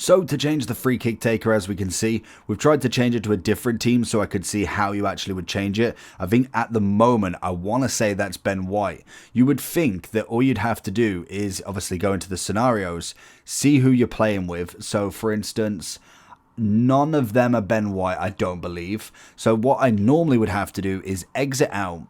So to change the free kick taker, as we can see, we've tried to change it to a different team so I could see how you actually would change it. I think at the moment, I want to say that's Ben White. You would think that all you'd have to do is obviously go into the scenarios, see who you're playing with. So for instance, none of them are Ben White, I don't believe. So what I normally would have to do is exit out.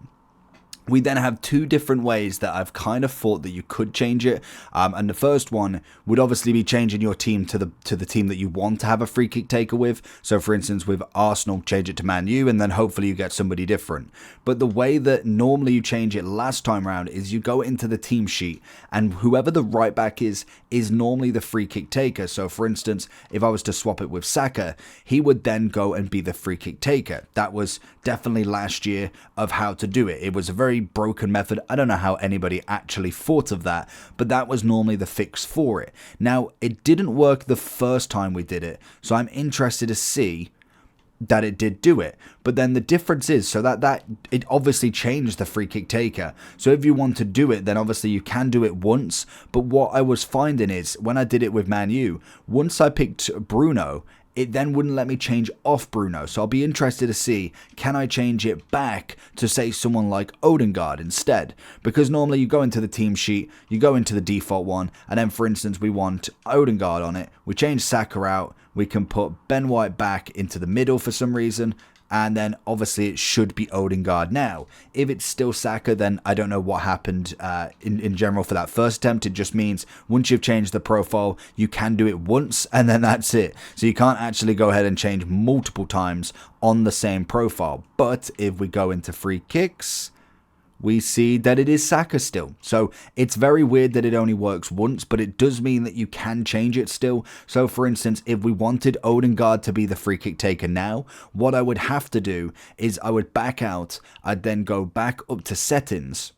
We then have two different ways that I've kind of thought that you could change it, and the first one would obviously be changing your team to the team that you want to have a free kick taker with. So for instance, with Arsenal, change it to Man U, and then hopefully you get somebody different. But the way that normally you change it last time around is you go into the team sheet, and whoever the right back is normally the free kick taker. So for instance, if I was to swap it with Saka, he would then go and be the free kick taker. That was definitely last year of how to do it. It was a very broken method. I don't know how anybody actually thought of that, but that was normally the fix for it. Now, it didn't work the first time we did it, so I'm interested to see that it did do it. But then the difference is so that it obviously changed the free kick taker. So if you want to do it, then obviously you can do it once. But what I was finding is when I did it with Man U, once I picked Bruno, it then wouldn't let me change off Bruno. So I'll be interested to see, can I change it back to say someone like Odegaard instead? Because normally you go into the team sheet, you go into the default one, and then for instance we want Odegaard on it. We change Saka out, we can put Ben White back into the middle for some reason, and then obviously it should be Odegaard now. If it's still Saka, then I don't know what happened in general for that first attempt. It just means once you've changed the profile, you can do it once and then that's it. So you can't actually go ahead and change multiple times on the same profile. But if we go into free kicks, we see that it is Saka still. So it's very weird that it only works once, but it does mean that you can change it still. So for instance, if we wanted Odegaard to be the free kick taker now, what I would have to do is I would back out. I'd then go back up to settings.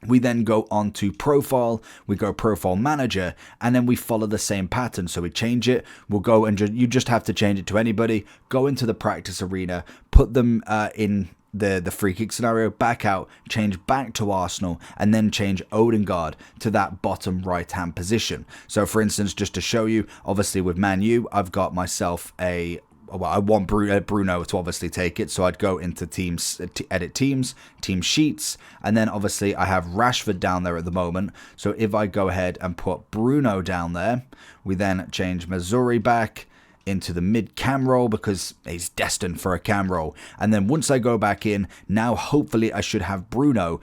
We then go on to profile, we go profile manager, and then we follow the same pattern. So we change it, we'll go and you just have to change it to anybody, go into the practice arena, put them in the free kick scenario, back out, change back to Arsenal, and then change Odegaard to that bottom right hand position. So for instance, just to show you, obviously with Man U, I've got myself I want Bruno to obviously take it, so I'd go into teams, edit teams, team sheets, and then obviously I have Rashford down there at the moment. So if I go ahead and put Bruno down there, we then change Mazuri back into the mid cam role because he's destined for a cam role. And then once I go back in, now hopefully I should have Bruno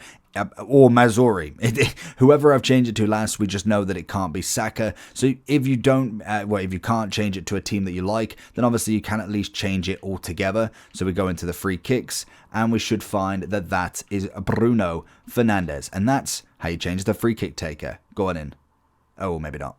or Mazuri. Whoever I've changed it to last, we just know that it can't be Saka. So if you don't, if you can't change it to a team that you like, then obviously you can at least change it altogether. So we go into the free kicks and we should find that that is Bruno Fernandes. And that's how you change the free kick taker. Go on in. Oh, maybe not.